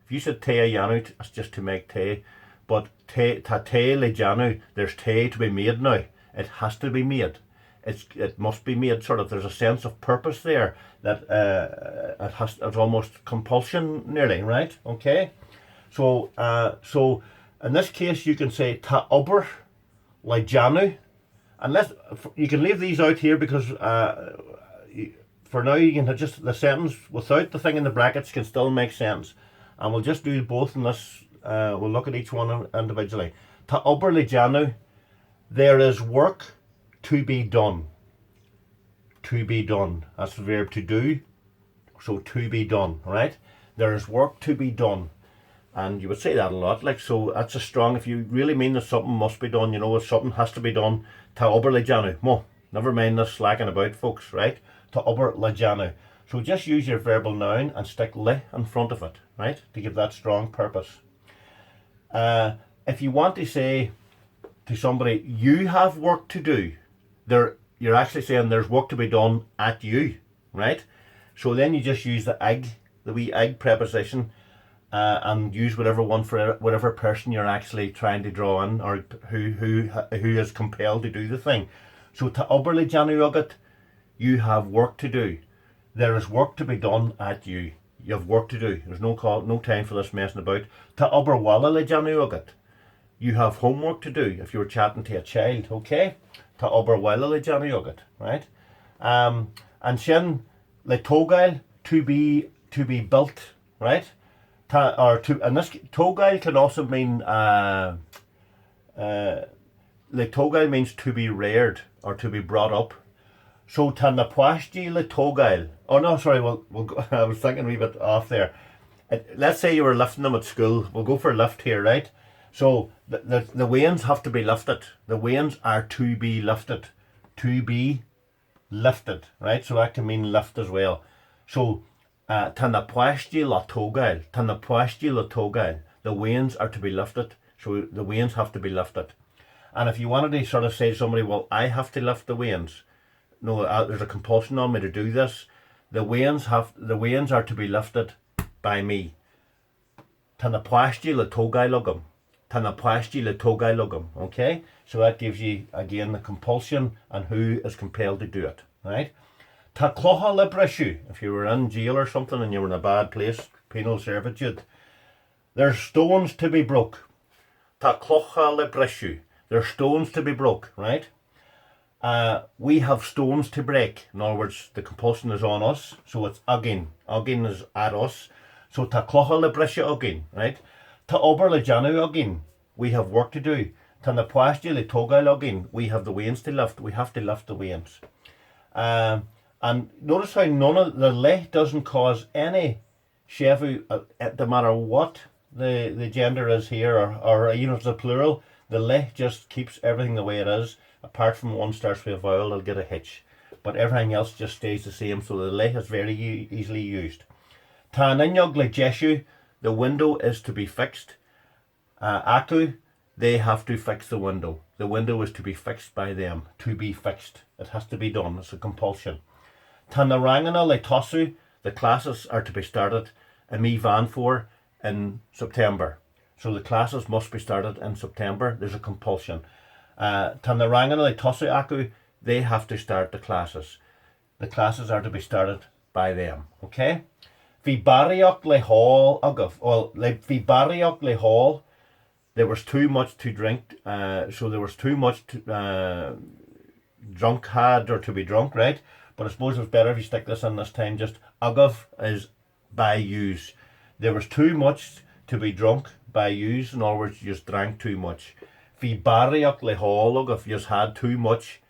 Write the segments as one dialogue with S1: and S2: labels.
S1: If you said te yanu, it's just to make te. But ta te le janu, there's te to be made now. It has to be made. It must be made. Sort of. There's a sense of purpose there that it's almost compulsion nearly, right? Okay. So in this case you can say ta ober le janu, and you can leave these out here because for now you can have just the sentence without the thing in the brackets can still make sense, and we'll just do both in this. We'll look at each one individually. Ta ober le janu, there is work to be done. To be done. That's the verb to do. So to be done, right? There is work to be done. And you would say that a lot. Like, so that's a strong, if you really mean that something must be done, you know, if something has to be done, ta ober le janu. Mo, never mind this slacking about, folks, right? Ta ober le janu. So just use your verbal noun and stick le in front of it, right? To give that strong purpose. If you want to say to somebody, you have work to do, you're actually saying there's work to be done at you, right? So then you just use the wee ig preposition, and use whatever one for whatever person you're actually trying to draw in, or who is compelled to do the thing. So ta ober le janu agat, you have work to do. There is work to be done at you. You have work to do. There's no time for this messing about. Ta ober wala le janu agat, you have homework to do. If you were chatting to a child, okay? Ta ober wala le janu agat, right? And shin le togail, to be built, right? And this togail can also mean le togail means to be reared or to be brought up. So ta na pwashti le togail. Oh no, sorry. We'll go, I was thinking a wee bit off there. Let's say you were lifting them at school. We'll go for a lift here, right? So the wains have to be lifted. The wains are to be lifted. To be lifted, right? So that can mean lift as well. So ta na pwashti la togail. Ta na pwashti la togail. The wains are to be lifted. So the wains have to be lifted. And if you wanted to sort of say to somebody, well, I have to lift the wains. No, there's a compulsion on me to do this. The wains are to be lifted by me. Ta na pwashti la togail lugam. Ta na pwashti la togail lugam. Okay? So that gives you, again, the compulsion and who is compelled to do it. Right? Ta clocha le brishu. If you were in jail or something and you were in a bad place, penal servitude, there's stones to be broke. Ta clocha le brishu. There's stones to be broke, right? We have stones to break. In other words, the compulsion is on us, so it's again. Again is at us. So ta clocha le brishu again, right? Ta ober le janu again. We have work to do. Ta na pwashti le togail again. We have the wains to lift. We have to lift the wains. And notice how none of the le doesn't cause any shevu, no matter what the gender is here, or even if it's a plural, the le just keeps everything the way it is. Apart from one starts with a vowel, it'll get a hitch. But everything else just stays the same, so the le is very easily used. Ta ninyog le jeshu, the window is to be fixed. Aku, they have to fix the window. The window is to be fixed by them. To be fixed. It has to be done. It's a compulsion. Ta narangana le tosu, the classes are to be started imi van for in September. So the classes must be started in September. There's a compulsion. Ta narangana le tosu aku, they have to start the classes. The classes are to be started by them. Okay? Fi bariok le hall agaf. Well, fi bariok le hall, there was too much to drink. So there was too much drunk had, or to be drunk, right? But I suppose it's better if you stick this in this time. Just agav is by use. There was too much to be drunk by use. In other words, you just drank too much. Fi bariok le hall agav, you just had too much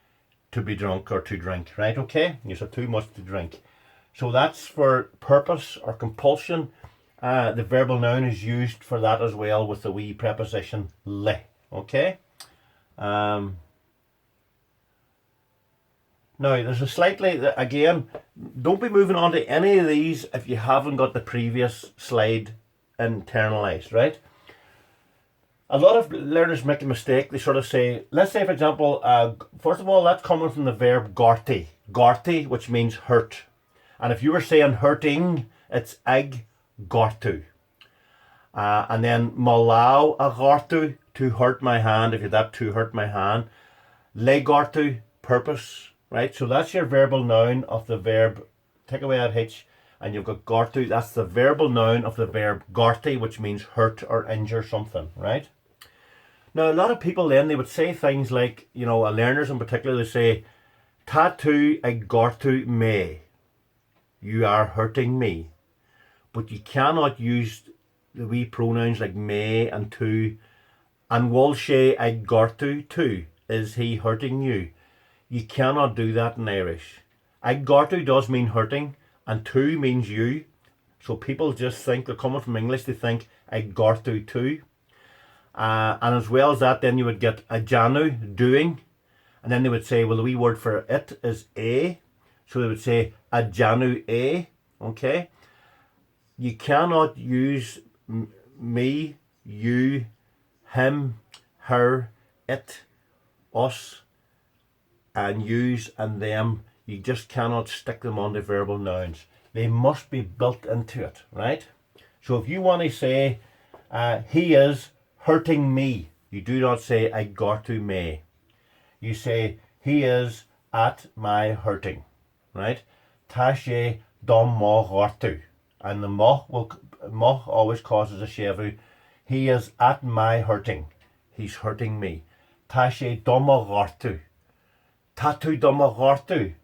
S1: to be drunk or to drink, right? Okay? You just had too much to drink. So that's for purpose or compulsion. The verbal noun is used for that as well with the wee preposition le. Okay? Now, there's a slightly, again, don't be moving on to any of these if you haven't got the previous slide internalized, right? A lot of learners make a mistake. They sort of say, let's say, for example, first of all, that's coming from the verb garti. Garti, which means hurt. And if you were saying hurting, it's ag gartu. And then malau agortu, to hurt my hand, if you're that, to hurt my hand. Legortu, purpose, right? So that's your verbal noun of the verb, take away that hitch, and you've got gortu, that's the verbal noun of the verb gorti, which means hurt or injure something, right? Now, a lot of people then, they would say things like, learners in particular, they say, Tatu agortu me, you are hurting me. But you cannot use the wee pronouns like me and tu, and walshe agortu tu, is he hurting you? You cannot do that in Irish. Agortu does mean hurting, and tu means you. So people just think, they're coming from English, they think agortu tu. And as well as that, then you would get ajanu, doing. And then they would say, well, the wee word for it is a. So they would say ajanu a. Okay? You cannot use me, you, him, her, it, us, and use and them. You just cannot stick them on the verbal nouns. They must be built into it, right? So if you want to say, he is hurting me, you do not say agortu me. You say, he is at my hurting, right? Tashe dom mo gortu. And the mo always causes a shevu. He is at my hurting. He's hurting me. Tashe domo gortu. Tatu domo gortu.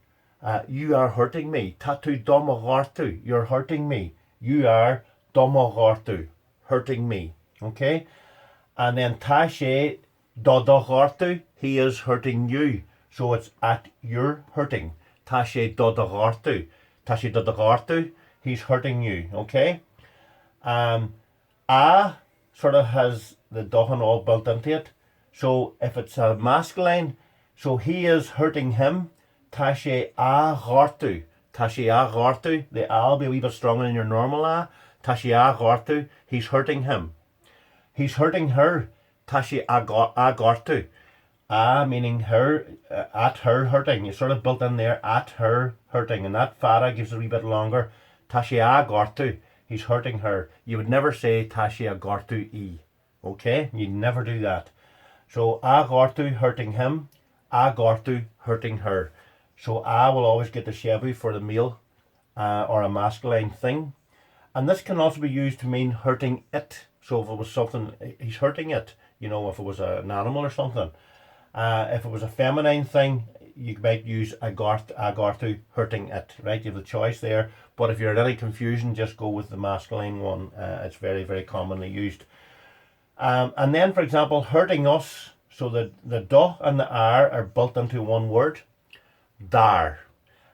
S1: You are hurting me. Tatu domo gortu. You're hurting me. You are domo gortu. Hurting me. Okay? And then tashe dodo gortu. He is hurting you. So it's at your hurting. Tashe dodo gortu. Tashe dodo gortu. He's hurting you, okay? A sort of has the dohan all built into it. So if it's a masculine, so he is hurting him. Tashe a gortu. Tashe a gortu. The a will be a wee bit stronger than your normal a. Tashe a gortu. He's hurting him. He's hurting her. Tashe a gortu. A meaning her, at her hurting. It's sort of built in there, at her hurting. And that fara gives it a wee bit longer. Tashe a gortu, he's hurting her. You would never say tashe a gortu e. Okay? You'd never do that. So a gortu hurting him, a gortu hurting her. So a will always get the shevu for the male or a masculine thing. And this can also be used to mean hurting it. So if it was something, he's hurting it. If it was an animal or something. If it was a feminine thing, you might use agortu, hurting it, right? You have the choice there. But if you're in any confusion, just go with the masculine one. It's very, very commonly used. And then, for example, hurting us. So the do and the are built into one word. Dar.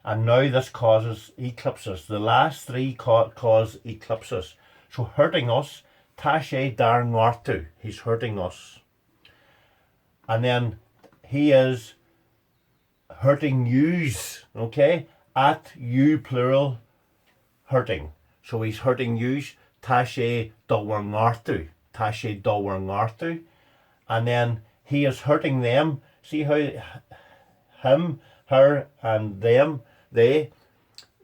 S1: And now this causes eclipses. The last three cause eclipses. So hurting us, tashe dar ngortu. He's hurting us. And then he is hurting yous, okay? At you plural, hurting. So he's hurting yous. Tashe dawar ngortu. Tashe dawar ngortu. And then he is hurting them. See how him, her, and them, they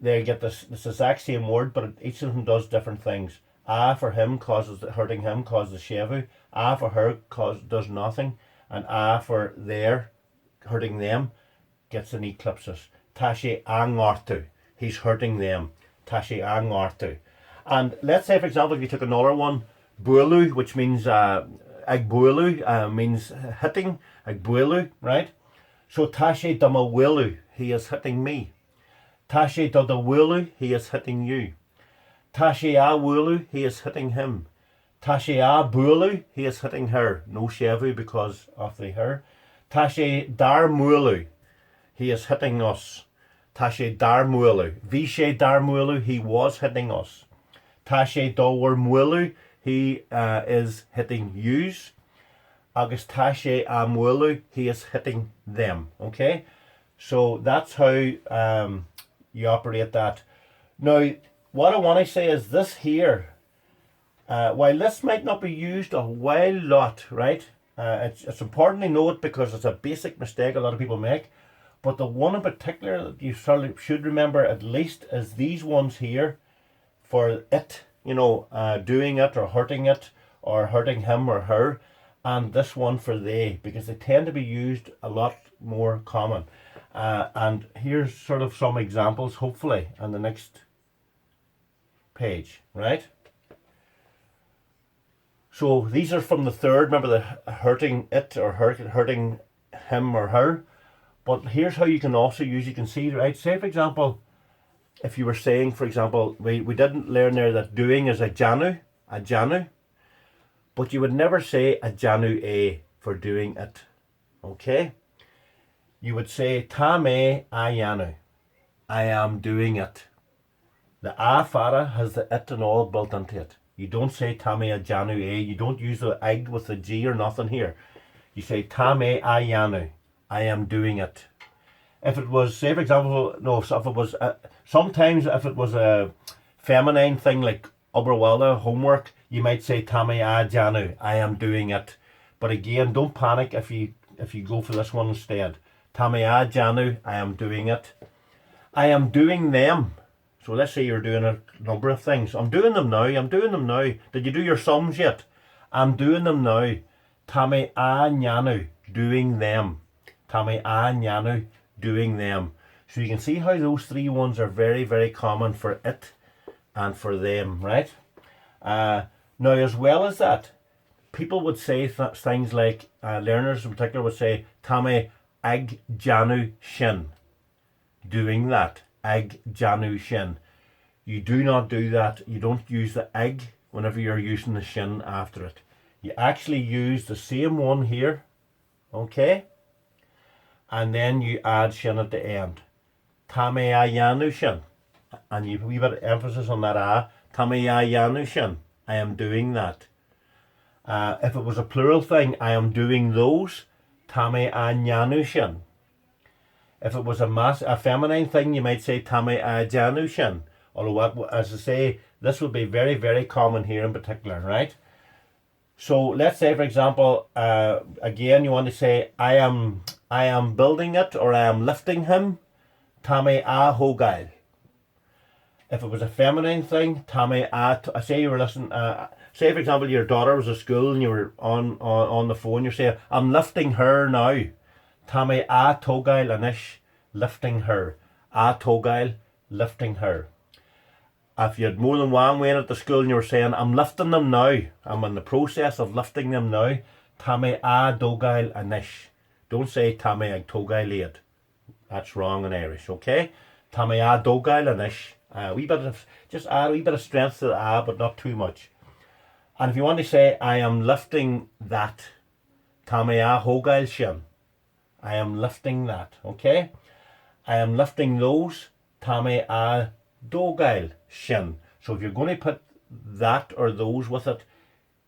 S1: get this exact same word, but each of them does different things. A for him causes hurting him causes shevu. A for her does nothing. And a for their hurting them gets an eclipsis. Tashe angortu. He's hurting them. Tashe angortu. And let's say, for example, if you took another one, buelu, which means agbuelu, means hitting. Agbuelu, right? So tashe damawelu, he is hitting me. Tashe dadawelu, he is hitting you. Tashe awulu, he is hitting him. Tashe abulu, he is hitting her. No shevu because of the her. Tashe darmulu, he is hitting us. Tashe darmulu. Vishe darmulu, he was hitting us. Tashe dawarmulu, he is hitting yous. Agus tashe amulu, he is hitting them. Okay? So that's how you operate that. Now, what I want to say is this here. While this might not be used a whole lot, right? It's important to know it because it's a basic mistake a lot of people make. But the one in particular that you should remember at least is these ones here for it doing it or hurting it or hurting him or her, and this one for they, because they tend to be used a lot more common. And here's sort of some examples, hopefully, on the next page, right? So these are from the third. Remember the hurting it or hurting him or her. But here's how you can also use, you can see, right? Say, for example, if you were saying, for example, we didn't learn there that doing is a janu, but you would never say a janu a for doing it, okay? You would say ta me a janu, I am doing it. The a fara has the it and all built into it. You don't say ta me a janu a, you don't use the ig with the g or nothing here. You say ta me a janu, I am doing it. If it was, say for example, no, so if it was, sometimes if it was a feminine thing like Oberwalda, homework, you might say Tammy a Janu, I am doing it. But again, don't panic if you go for this one instead. Tammy a Janu, I am doing it. I am doing them. So let's say you're doing a number of things. I'm doing them now, Did you do your sums yet? I'm doing them now. Tammy a Nyanu, doing them. Tammy a Nyanu, doing them. So you can see how those three ones are very, very common for it and for them, right? Now, as well as that, people would say things like, learners in particular would say, Tame ag janu shin, doing that, ag janu shin. You do not do that. You don't use the ag whenever you're using the shin after it. You actually use the same one here, okay? And then you add shin at the end. Tame a yanu shin. And you wee bit of emphasis on that a. Tame a yanu shin. I am doing that. If it was a plural thing, I am doing those. Tame a nyanu shin. If it was a feminine thing, you might say Tame a janu shin. Although, as I say, this would be very, very common here in particular, right? So let's say, for example, again, you want to say, I am building it, or I am lifting him. Tame a hogail. If it was a feminine thing, tame a. Say you were listening. Say for example, your daughter was at school and you were on the phone. You say, I'm lifting her now. Tame a togail anish, lifting her. A togail, lifting her. If you had more than one way at the school and you were saying, I'm lifting them now. I'm in the process of lifting them now. Tame a dogail anish. Don't say tame ag togail it. That's wrong in Irish, okay? Tame a dogail anish. Just add a wee bit of strength to the a, but not too much. And if you want to say, I am lifting that. Tame a hogail shin. I am lifting that, okay? I am lifting those. Tame a dogail shin. So if you're going to put that or those with it,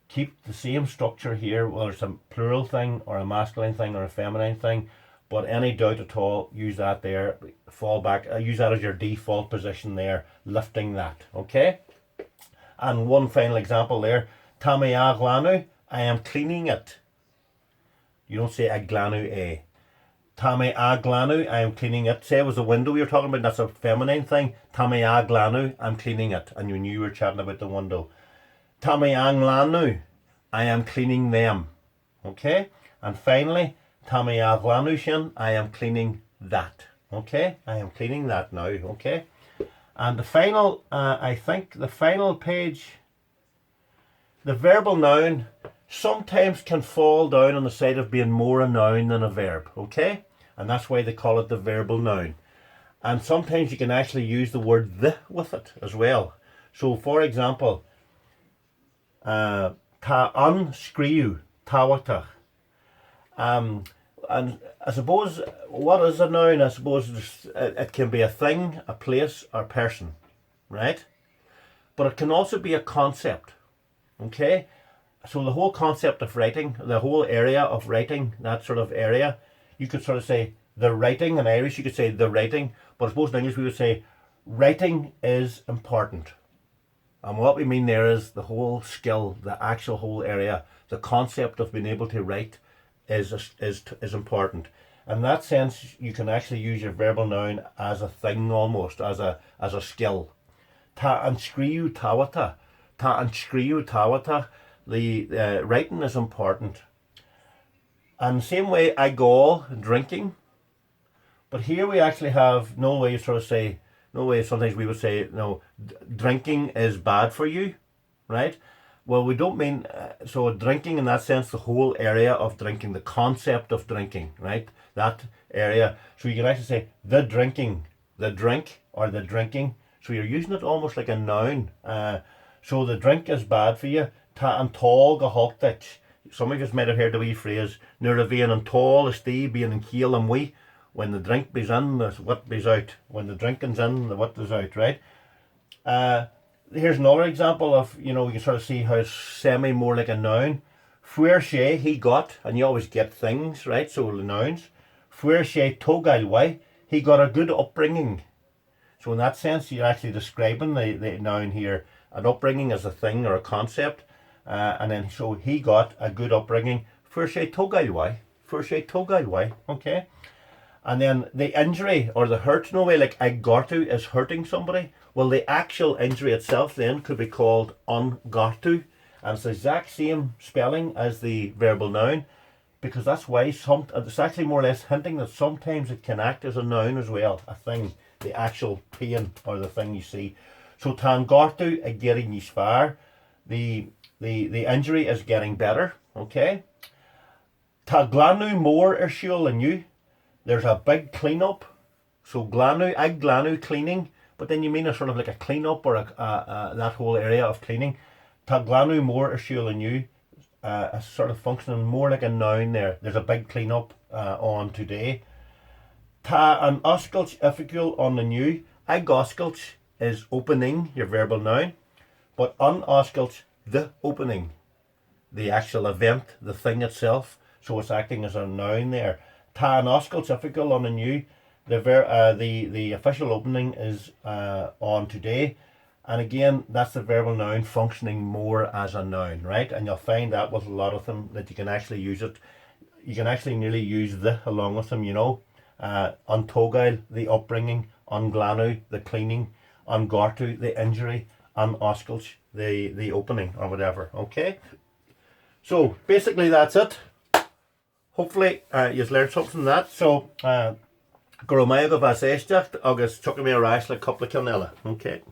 S1: keep the same structure here, whether it's a plural thing or a masculine thing or a feminine thing. But any doubt at all, use that there, fall back, use that as your default position there, lifting that, okay? And one final example there, Tame a glanu, I am cleaning it. You don't say a glanu a. Tame a glanu, I am cleaning it. Say it was a window you're talking about, that's a feminine thing. Tame a glanu, I'm cleaning it. And you knew you were chatting about the window. Tame a glanu, I am cleaning them. Okay? And finally, Tame a glanu shin, I am cleaning that. Okay? I am cleaning that now. Okay? And the final, I think, the final page, the verbal noun sometimes can fall down on the side of being more a noun than a verb, okay? And that's why they call it the verbal noun. And sometimes you can actually use the word the with it as well. So for example, ta unscrew, tawatach. And I suppose, what is a noun? I suppose it can be a thing, a place, or a person, right? But it can also be a concept, okay? So the whole concept of writing, the whole area of writing, that sort of area, you could sort of say the writing. In Irish, you could say the writing, but I suppose in English we would say writing is important. And what we mean there is the whole skill, the actual whole area, the concept of being able to write is important. In that sense, you can actually use your verbal noun as a thing almost, as a skill. Ta and skriu tawata. Ta an scríú táhata. The writing is important. And the same way alcohol, drinking. But here we actually have no way you sort of say, no way sometimes we would say, no, drinking is bad for you, right? Well, we don't mean, so drinking in that sense, the whole area of drinking, the concept of drinking, right? That area. So you can actually say the drinking, the drink, or the drinking. So you're using it almost like a noun. So the drink is bad for you. Ta an tall go haltich. Some of you might have heard the wee phrase, nuair a bhíonn an tall is tí, being an kiel and wee. When the drink be's in, the what be's out. When the drinking's in, the what is out, right? Here's another example of, you can sort of see how it's semi more like a noun. Fuair sé, he got, and you always get things, right? So the nouns. Fuair sé tógáil way, he got a good upbringing. So in that sense, you're actually describing the noun here. An upbringing as a thing or a concept. And then, so he got a good upbringing. Fuair sé tógáil way. Fuair sé tógáil way, okay? And then the injury or the hurt, no way like ag gortu is hurting somebody. Well, the actual injury itself then could be called an gortu. And it's the exact same spelling as the verbal noun, because that's why it's actually more or less hinting that sometimes it can act as a noun as well, a thing, the actual pain or the thing you see. So tan gortu a getting yisfar, the injury is getting better, okay? Ta glanu more shul and you. There's a big clean-up. So ag glanu cleaning, but then you mean a sort of like a clean-up or that whole area of cleaning. Ta glanu more shul and you, a sort of functioning more like a noun there. There's a big clean-up on today. Ta an osculch efficul on the new. Ag osculch is opening, your verbal noun, but an osculch, the opening, the actual event, the thing itself. So it's acting as a noun there. Ta an osculch efficul on the new. The official opening is on today. And again, that's the verbal noun functioning more as a noun, right? And you'll find that with a lot of them that you can actually use it. You can actually nearly use the along with them, An tógáil, the upbringing. An glanu, the cleaning. An gortu, the injury. An osculch, the opening or whatever, okay? So basically that's it. Hopefully you've learned something from that. So, go raibh maith go bhas éisteacht agus tuca mé ar ais le coppla ceanella. Okay.